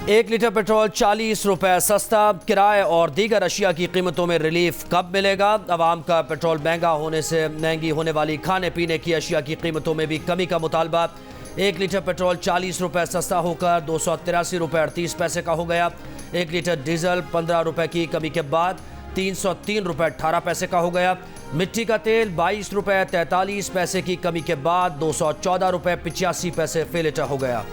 1 litre petrol 40 रुपए सस्ता। किराए और दीगर अशिया की कीमतों में रिलीफ कब मिलेगा? अवाम का पेट्रोल महंगा होने से महंगी होने वाली खाने पीने की अशिया की कीमतों में भी कमी का मुतालबा। 1 लीटर पेट्रोल 40 रुपए सस्ता होकर 283 रुपए 38 पैसे का हो गया। 1 लीटर डीजल 15 रुपए की कमी के बाद 303 रुपए 18 पैसे का हो गया। मिट्टी का तेल 22 रुपए 43 पैसे की कमी के बाद 214 रुपए 85 पैसे फी लीटर हो गया।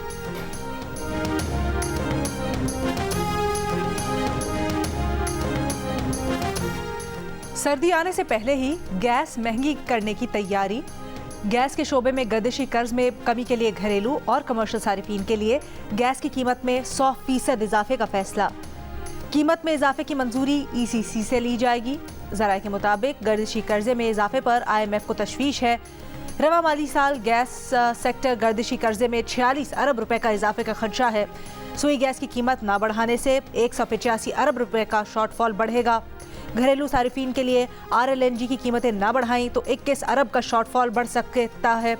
सर्दी आने से पहले ही गैस महंगी करने की तैयारी। गैस के शोबे में गर्दिशी कर्ज में कमी के लिए घरेलू और कमर्शियल सारिफीन के लिए गैस की कीमत में 100% इजाफे का फैसला। कीमत में इजाफे की मंजूरी ECC से ली जाएगी। ज़राए के मुताबिक गर्दिशी कर्जे में इजाफे पर IMF को तशवीश है। रवा माली साल गैस सेक्टर गर्दिशी कर्जे में 46 अरब रुपए का इजाफे का खदशा है। सुई गैस की कीमत ना बढ़ाने से 185 अरब रुपए का शॉर्टफॉल बढ़ेगा। घरेलू सारिफीन के लिए RLNG की कीमतें ना बढ़ाई तो 21 अरब का शॉर्टफॉल बढ़ सकता है।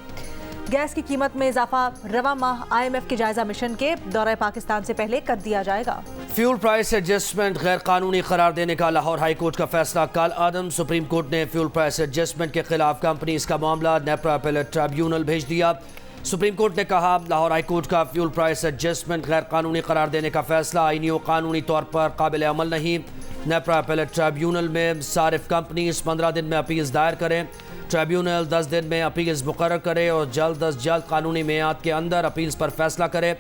गैस की कीमत में इजाफा रवा माह IMF के जायजा मिशन के दौरे पाकिस्तान से पहले कर दिया जाएगा। फ्यूल प्राइस एडजस्टमेंट गैर कानूनी करार देने का लाहौर हाई कोर्ट का फैसला काल आदम। सुप्रीम कोर्ट ने फ्यूल प्राइस एडजस्टमेंट के खिलाफ कंपनीज का मामला नेपरा अपीलेट ट्रिब्यूनल भेज दिया। सुप्रीम कोर्ट ने कहा लाहौर हाई कोर्ट का फ्यूल प्राइस एडजस्टमेंट गैर कानूनी करार देने का फैसला आईनी और कानूनी तौर पर काबिल अमल नहीं। नेपरा अपीलेट ट्रिब्यूनल में सारिफ कंपनीज 15 दिन में अपील दायर करें। ट्रिब्यूनल 10 दिन में अपील्स मुकर्रर करे और जल्द अज जल्द कानूनी मियाद के अंदर अपील्स पर फैसला करे।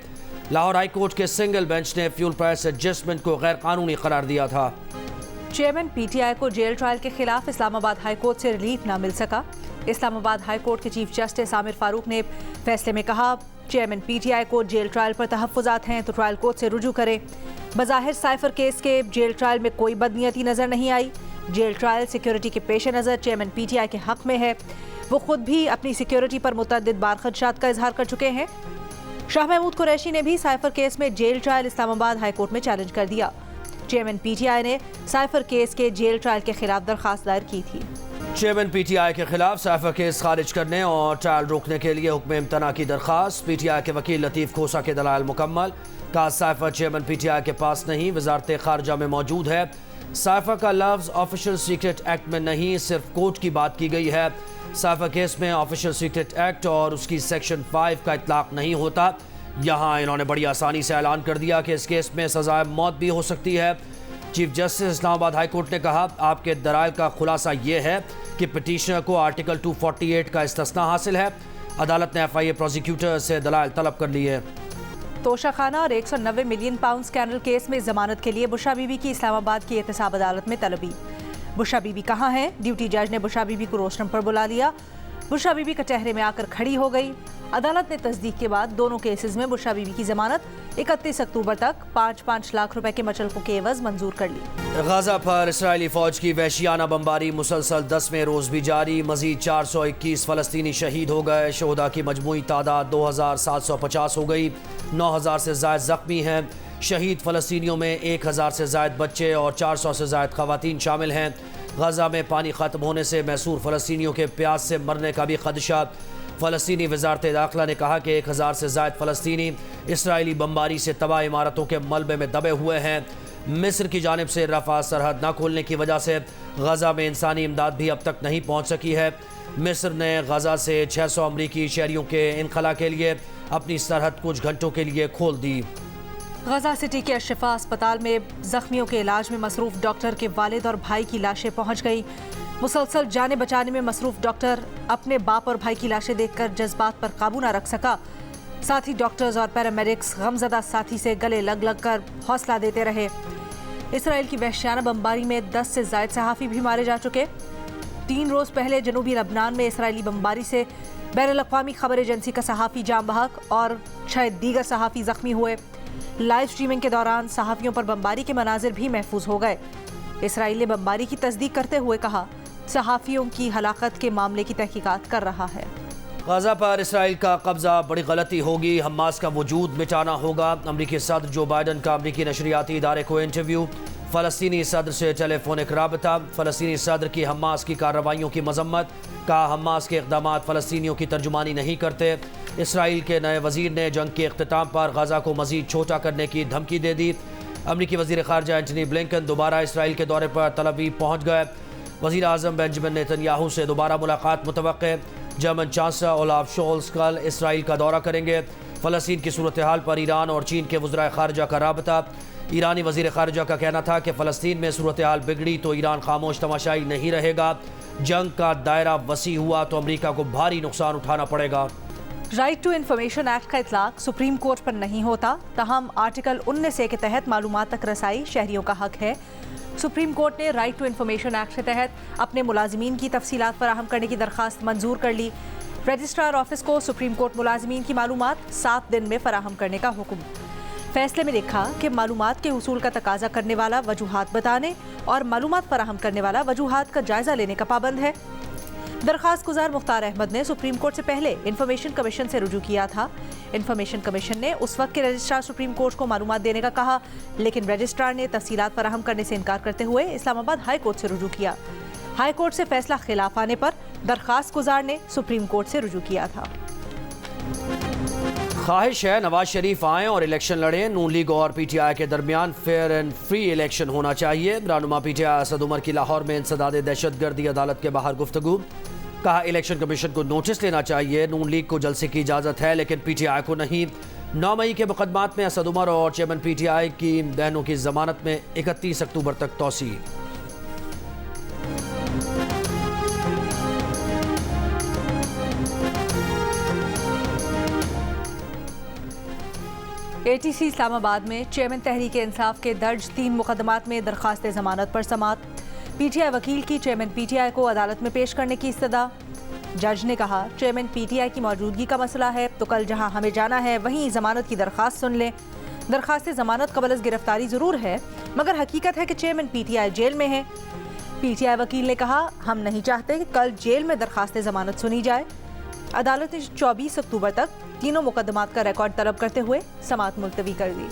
लाहौर हाई कोर्ट के सिंगल बेंच ने फ्यूल प्राइस एडजस्टमेंट को गैर कानूनी करार दिया था। चेयरमैन PTI को जेल ट्रायल के खिलाफ इस्लामाबाद हाई कोर्ट से रिलीफ ना मिल सका। इस्लामाबाद हाई कोर्ट के चीफ जस्टिस आमिर फारूक ने फैसले में कहा चेयरमैन PTI को जेल ट्रायल पर तहफ़्फ़ुज़ात हैं तो ट्रायल कोर्ट से रुजू करे। बज़ाहिर साइफर केस के जेल ट्रायल में कोई बदनीयती नजर नहीं आई। जेल ट्रायल सिक्योरिटी के पेश नज़र चेयरमैन PTI के हक में है। वो खुद भी अपनी सिक्योरिटी पर मुतअद्दिद बार खदशात का इजहार कर चुके हैं। शाह महमूद कुरैशी ने भी साइफर केस में jail trial Islamabad high court में चैलेंज कर दिया। चेयरमैन PTI ने साइफर केस के जेल ट्रायल के खिलाफ दरखास्त दायर की थी। चेयरमैन PTI के खिलाफ साइफर केस खारिज करने और ट्रायल रोकने के लिए हुक्म इम्तना की दरखास्त। PTI के वकील लतीफ़ खोसा के दलाइल मुकम्मल। कहा साइफर चेयरमैन PTI के पास नहीं, वजारत खारजा में मौजूद है। साइफर का लफ्ज़ ऑफिशियल सीक्रेट एक्ट में नहीं, सिर्फ कोर्ट की बात की गई है। साइफर केस में ऑफिशियल सीक्रेट एक्ट और उसकी सेक्शन 5 का इतलाक नहीं होता। यहाँ इन्होंने बड़ी आसानी से ऐलान कर दिया कि इस केस में सज़ाए मौत भी हो सकती है। Chief justice Islamabad high court ने कहा आपके दलाइल का खुलासा ये है कि पिटीशनर को आर्टिकल 248 का इस्तिस्ना हासिल है। अदालत ने FIA प्रोसिक्यूटर से दलाइल तलब कर लिए। तोशा खाना और 190 मिलियन पाउंड स्कैंडल केस में जमानत के लिए बुशरा बीबी की इस्लामाबाद की एहतसाब अदालत में तलबी। बुशरा बीबी कहाँ हैं? ड्यूटी जज ने बुशरा बीबी को रोस्टरम पर बुला लिया। बुशरा बीबी कचहरे में आकर खड़ी हो गई। अदालत ने तस्दीक के बाद दोनों केसेस में बुशरा बीबी की जमानत 31 अक्टूबर तक 5-5 लाख रुपए के मचलकों के एवज मंजूर कर ली। गाजा पर इसराइली फौज की वहशियाना बमबारी मुसलसल 10वें रोज भी जारी। मजीद 421 फलस्तीनी शहीद हो गए। शोहदा की मजमूई तादाद 2750 हो गई। 9000 से ज़ायद जख्मी हैं। शहीद फलस्तीनियों में 1000 से ज़ायद बच्चे और 400 से ज़ायद ख़वातीन शामिल हैं। गाजा में पानी ख़त्म होने से मैसूर फलस्तीनियों के प्यास से मरने का भी खदशा। फ़लस्तीनी वज़ारत दाखिला ने कहा कि 1000 से ज़ायद फ़लस्तीनी इसराइली बमबारी से तबाह इमारतों के मलबे में दबे हुए हैं। मिस्र की जानिब से रफ़ा सरहद न खोलने की वजह से गाज़ा में इंसानी इमदाद भी अब तक नहीं पहुँच सकी है। मिस्र ने गाज़ा से 600 अमरीकी शहरियों के इनखला के लिए अपनी सरहद कुछ घंटों के लिए खोल दी। गाज़ा सिटी के अशफा अस्पताल में जख्मियों के इलाज में मसरूफ़ डॉक्टर के वालिद और भाई की लाशें पहुँच गई। मुसलसल जाने बचाने में मसरूफ़ डॉक्टर अपने बाप और भाई की लाशें देखकर जज्बात पर काबू न रख सका। साथ ही डॉक्टर्स और पैरामेडिक्स गमज़दा साथी से गले लग लग कर हौसला देते रहे। इसराइल की वहशियाना बमबारी में 10 से ज़ायद सहाफ़ी भी मारे जा चुके। 3 रोज़ पहले जनूबी लबनान में इसराइली बमबारी से बैनुल-अक़वामी खबर एजेंसी का सहाफ़ी जाम बहक और 6 दीगर सहाफ़ी ज़ख्मी हुए। लाइव स्ट्रीमिंग के दौरान सहाफ़ियों पर बमबारी के मनाजिर भी महफूज हो गए। इसराइल ने बमबारी की तस्दीक करते हुए कहा सहाफ़ियों की हलाकत के मामले की तहकीकात कर रहा है। गाज़ा पर इसराइल का कब्ज़ा बड़ी गलती होगी। हमास का वजूद मिटाना होगा। अमरीकी सदर जो बाइडन का अमरीकी नशरियाती इदारे को इंटरव्यू। फ़लस्तीनी सदर से टेलीफोनिक राबता। फ़लस्तीनी सदर की हमास की कार्रवाइयों की मजम्मत। कहा हमास के इक़दामात फ़लस्तीनियों की तर्जुमानी नहीं करते। इसराइल के नए वज़ीर ने जंग के इख्तिताम पर गज़ा को मज़ीद छोटा करने की धमकी दे दी। अमरीकी वज़ीर ख़ारजा एंटनी ब्लिंकन दोबारा इसराइल के दौरे पर तल अवीव पहुँच गए। वज़ीर आज़म बेंजामिन नेतन्याहू से दोबारा मुलाकात मुतवक्के। जर्मन चांसलर ओलाफ शोल्स कल इसराइल का दौरा करेंगे। फ़लस्तीन की सूरत हाल पर ईरान और चीन के वज़राए ख़ारजा का राबता। ईरानी वज़ीर ख़ारजा का कहना था कि फ़लस्तीन में सूरत हाल बिगड़ी तो ईरान खामोश तमाशाई नहीं रहेगा। जंग का दायरा वसी हुआ तो अमरीका को भारी नुकसान उठाना पड़ेगा। राइट टू इन्फॉर्मेशन एक्ट का इतलाक सुप्रीम कोर्ट पर नहीं होता, तहम आर्टिकल 19A के तहत मालूमात तक रसाई शहरियों का हक है। सुप्रीम कोर्ट ने राइट टू इन्फॉर्मेशन एक्ट के तहत अपने मुलाजिमीन की तफसीलात फराहम करने की दरख्वास्त मंजूर कर ली। रजिस्ट्रार ऑफिस को सुप्रीम कोर्ट मुलाजिमीन की मालूमात 7 दिन में फराहम करने का हुक्म। फैसले में लिखा कि मालूमात के उसूल का तकाजा करने वाला वजूहात बताने और मालूमात फराहम करने वाला वजूहात का जायजा लेने का पाबंद है। दरख्वास्त गुजार मुख्तार अहमद ने सुप्रीम कोर्ट से पहले इंफॉर्मेशन कमीशन से रुजू किया था। इंफॉर्मेशन कमीशन ने उस वक्त के रजिस्ट्रार सुप्रीम कोर्ट को मालूमात देने का कहा, लेकिन रजिस्ट्रार ने तफसीलात फराहम करने से इनकार करते हुए इस्लामाबाद हाई कोर्ट से रुजू किया। हाई कोर्ट से फैसला खिलाफ आने पर दरख्वास्त गुजार ने सुप्रीम कोर्ट से रुजू किया था। ख्वाहिश है नवाज शरीफ आएँ और इलेक्शन लड़ें। नून लीग और PTI के दरमियान फेयर एंड फ्री इलेक्शन होना चाहिए। रहनुमा PTI असद उमर की लाहौर में इंसदाद दहशतगर्दी अदालत के बाहर गुफ्तगू। कहा इलेक्शन कमीशन को नोटिस लेना चाहिए। नून लीग को जलसे की इजाज़त है लेकिन PTI को नहीं। 9 मई के मुकदमात में असद उमर और चेयरमैन PTI की बहनों की जमानत में 31 अक्टूबर तक तौसी। ATC इस्लामाबाद में चेयरमैन तहरीक इंसाफ के दर्ज 3 मुकदमात में दरख्वास्त जमानत पर समात। PTI वकील की चेयरमैन PTI को अदालत में पेश करने की इस्तदा। जज ने कहा चेयरमैन PTI की मौजूदगी का मसला है तो कल जहां हमें जाना है वहीं जमानत की दरख्वास्त सुन लें। दरख्वास्त जमानत कबल गिरफ्तारी ज़रूर है मगर हकीकत है कि चेयरमैन PTI जेल में है। PTI वकील ने कहा हम नहीं चाहते कि कल जेल में दरख्वास्त जमानत सुनी जाए। अदालत ने 24 अक्टूबर तक तीनों मुकदमात का रिकॉर्ड तलब करते हुए समाअत मुलतवी कर दी।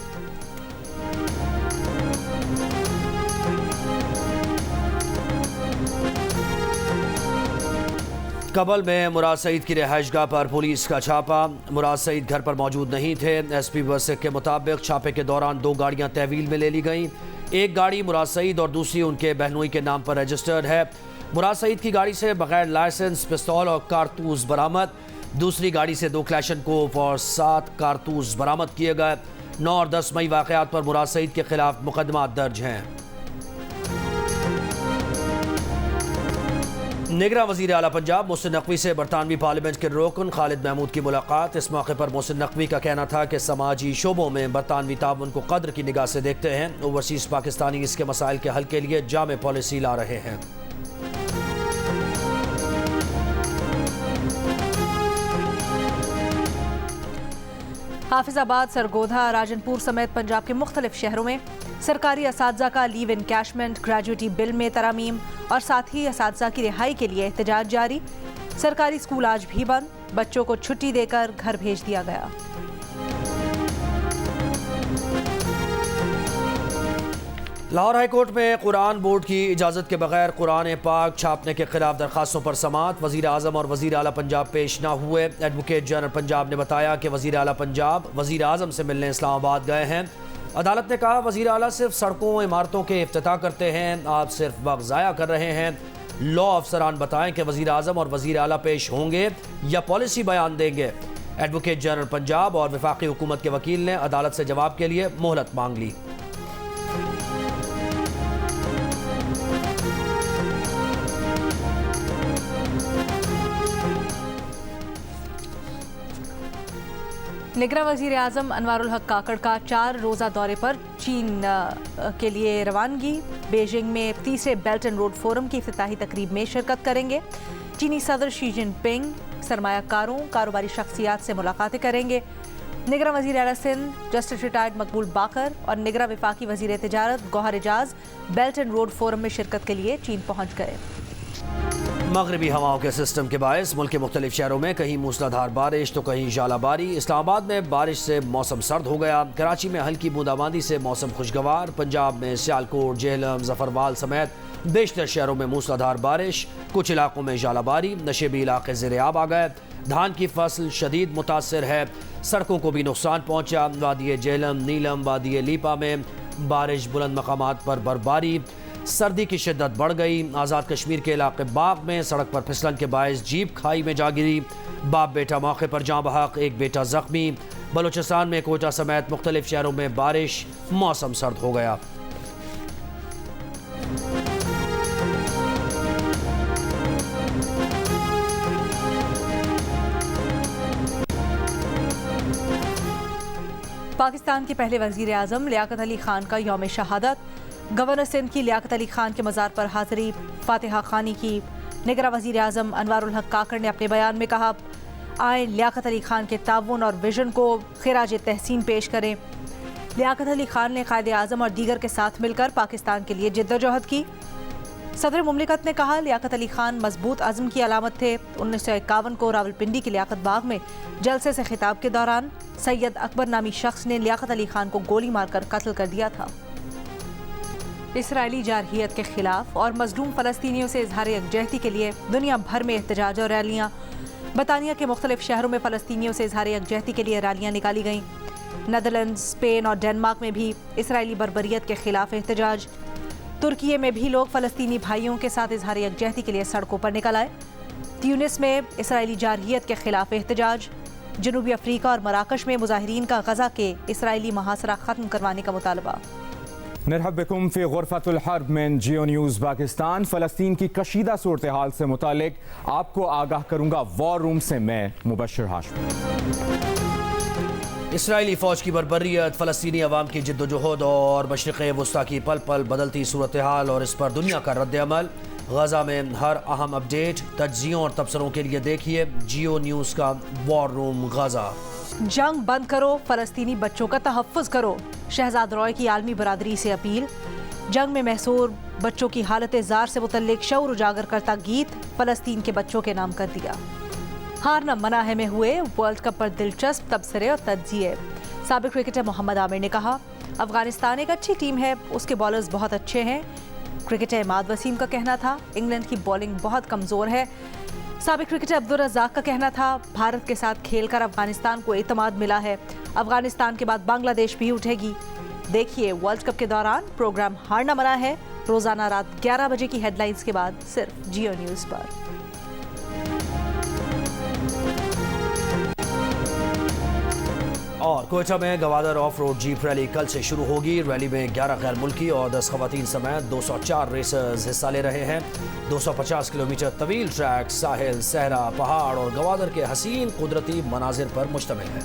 कबल में मुराद सईद की रिहाइशगाह पर पुलिस का छापा। मुराद सईद घर पर मौजूद नहीं थे। SP वसिक के मुताबिक छापे के दौरान 2 गाड़ियां तहवील में ले ली गईं। एक गाड़ी मुराद सईद और दूसरी उनके बहनोई के नाम पर रजिस्टर्ड है। मुराद सईद की गाड़ी से बगैर लाइसेंस पिस्तौल और कारतूस बरामद। दूसरी गाड़ी से 2 क्लैशनकोफ और 7 कारतूस बरामद किए गए। 9 और 10 मई वाक़यात पर मुराद सईद के खिलाफ मुकदमा दर्ज हैं। निगरान वज़ीर आला पंजाब मोहसिन नकवी से बरतानवी पार्लियामेंट के रुकन खालिद महमूद की मुलाकात। इस मौके पर मोहसिन नकवी का कहना था कि समाजी शोबों में बरतानवी ताउन को कद्र की निगाह से देखते हैं। ओवरसीज़ पाकिस्तानी इसके मसाइल के हल के लिए जामे पॉलिसी ला रहे हैं। हाफिजाबाद, सरगोधा, राजनपुर समेत पंजाब के मुख्तलिफ शहरों में सरकारी असातिज़ा का लीव इनकैशमेंट, ग्रेजुएटी बिल में तरमीम और साथ ही असातिज़ा की रिहाई के लिए एहतजाज जारी। सरकारी स्कूल आज भी बंद, बच्चों को छुट्टी देकर घर भेज दिया गया। लाहौर हाई कोर्ट में कुरान बोर्ड की इजाज़त के बगैर कुरान पाक छापने के खिलाफ दरखास्तों पर समाअत। वज़ीर आज़म और वज़ीर आला पंजाब पेश न हुए। एडवोकेट जनरल पंजाब ने बताया कि वज़ीर आला पंजाब वज़ीर आज़म से मिलने इस्लामाबाद गए हैं। अदालत ने कहा वज़ीर आला सिर्फ सड़कों इमारतों के इफ्तिताह करते हैं, आप सिर्फ वक्त ज़ाया कर रहे हैं। लॉ अफसरान बताएं कि वज़ीर आज़म और वज़ीर आला पेश होंगे या पॉलिसी बयान देंगे। एडवोकेट जनरल पंजाब और वफाकी हुकूमत के वकील ने अदालत से जवाब के लिए मोहलत मांग ली। निगरान वज़ीर आज़म अनवारुल हक काकड़ का 4 रोज़ा दौरे पर चीन के लिए रवानगी। बीजिंग में 3रे बेल्ट एंड रोड फोरम की इफ्तिताही तकरीब में शिरकत करेंगे। चीनी सदर शी जिनपिंग सरमायाकारों, कारोबारी शख्सियात से मुलाकातें करेंगे। निगरान वज़ीर आला सिंध जस्टिस रिटायर्ड मकबूल बाकर और निगरान वफाकी वज़ीर तिजारत Gohar Ejaz belt and road forum में शिरकत के लिए चीन पहुँच गए। مغربی ہواؤں کے سسٹم کے باعث ملک کے مختلف شہروں میں کہیں موسلادھار بارش تو کہیں ژالہ باری۔ اسلام آباد میں بارش سے موسم سرد ہو گیا، کراچی میں ہلکی بوندا باندی سے موسم خوشگوار، پنجاب میں سیالکوٹ، جہلم، ظفروال سمیت بیشتر شہروں میں موسلادھار بارش، کچھ علاقوں میں ژالہ باری، نشیبی علاقے زیر آب آ گئے۔ دھان کی فصل شدید متاثر ہے، سڑکوں کو بھی نقصان پہنچا۔ وادی جہلم، نیلم، وادی لیپا میں بارش، بلند مقامات پر برفباری، سردی کی شدت بڑھ گئی۔ آزاد کشمیر کے علاقے باغ میں سڑک پر پھسلن کے باعث جیپ کھائی میں جا گری، باپ بیٹا موقع پر جاں بحق، ایک بیٹا زخمی۔ بلوچستان میں کوئٹہ سمیت مختلف شہروں میں بارش، موسم سرد ہو گیا۔ پاکستان کے پہلے وزیر اعظم لیاقت علی خان کا یوم شہادت، گورنر سندھ کی لیاقت علی خان کے مزار پر حاضری، فاتحہ خوانی کی۔ نگراں وزیر اعظم انوار الحق کاکڑ نے اپنے بیان میں کہا، آئیں لیاقت علی خان کے تعاون اور ویژن کو خراج تحسین پیش کریں۔ لیاقت علی خان نے قائد اعظم اور دیگر کے ساتھ مل کر پاکستان کے لیے جدوجہد کی۔ صدر مملکت نے کہا، لیاقت علی خان مضبوط عزم کی علامت تھے۔ 1951 کو راولپنڈی کے لیاقت باغ میں جلسے سے خطاب کے دوران سید اکبر نامی شخص نے لیاقت علی خان کو گولی مار کر قتل کر دیا تھا۔ اسرائیلی جارحیت کے خلاف اور مظلوم فلسطینیوں سے اظہار یکجہتی کے لیے دنیا بھر میں احتجاج اور ریلیاں۔ برطانیہ کے مختلف شہروں میں فلسطینیوں سے اظہار یکجہتی کے لیے ریلیاں نکالی گئیں۔ نیدرلینڈز، اسپین اور ڈنمارک میں بھی اسرائیلی بربریت کے خلاف احتجاج۔ ترکیے میں بھی لوگ فلسطینی بھائیوں کے ساتھ اظہار یکجہتی کے لیے سڑکوں پر نکل آئے۔ تیونس میں اسرائیلی جارحیت کے خلاف احتجاج۔ جنوبی افریقہ اور مراکش میں مظاہرین کا غزہ کے اسرائیلی محاصرہ ختم کروانے کا مطالبہ۔ نرحب بكم في غرفة الحرب من جیو نیوز پاکستان۔ فلسطین کی کشیدہ صورتحال سے متعلق آپ کو آگاہ کروں گا وار روم سے میں مبشر ہاشمی۔ اسرائیلی فوج کی بربریت، فلسطینی عوام کی جدوجہد اور مشرق وسطیٰ کی پل پل بدلتی صورتحال اور اس پر دنیا کا رد عمل۔ غزہ میں ہر اہم اپڈیٹ، تجزیوں اور تبصروں کے لیے دیکھیے جیو نیوز کا وار روم غزہ۔ جنگ بند کرو، فلسطینی بچوں کا تحفظ کرو، شہزاد روئے کی عالمی برادری سے اپیل۔ جنگ میں محصور بچوں کی حالت زار سے متعلق شعور اجاگر کرتا گیت فلسطین کے بچوں کے نام کر دیا۔ ہارنا منع ہے میں ہوئے ورلڈ کپ پر دلچسپ تبصرے اور تجزیے۔ سابق کرکٹر محمد عامر نے کہا، افغانستان ایک اچھی ٹیم ہے، اس کے بالرز بہت اچھے ہیں۔ کرکٹر عماد وسیم کا کہنا تھا، انگلینڈ کی بولنگ بہت کمزور ہے۔ سابق کرکٹر عبدالرزاق کا کہنا تھا، بھارت کے ساتھ کھیل کر افغانستان کو اعتماد ملا ہے، افغانستان کے بعد بنگلہ دیش بھی اٹھے گی۔ دیکھیے ورلڈ کپ کے دوران پروگرام ہارنا منع ہے، روزانہ رات 11 بجے کی ہیڈ لائنز کے بعد صرف جیو نیوز پر۔ اور کوئٹہ میں Gwadar off road jeep rally کل سے شروع ہوگی۔ ریلی میں 11 غیر ملکی اور 10 خواتین سمیت 204 ریسرز حصہ لے رہے ہیں۔ 250 کلومیٹر طویل ٹریک ساحل، صحرا، پہاڑ اور گوادر کے حسین قدرتی مناظر پر مشتمل ہے۔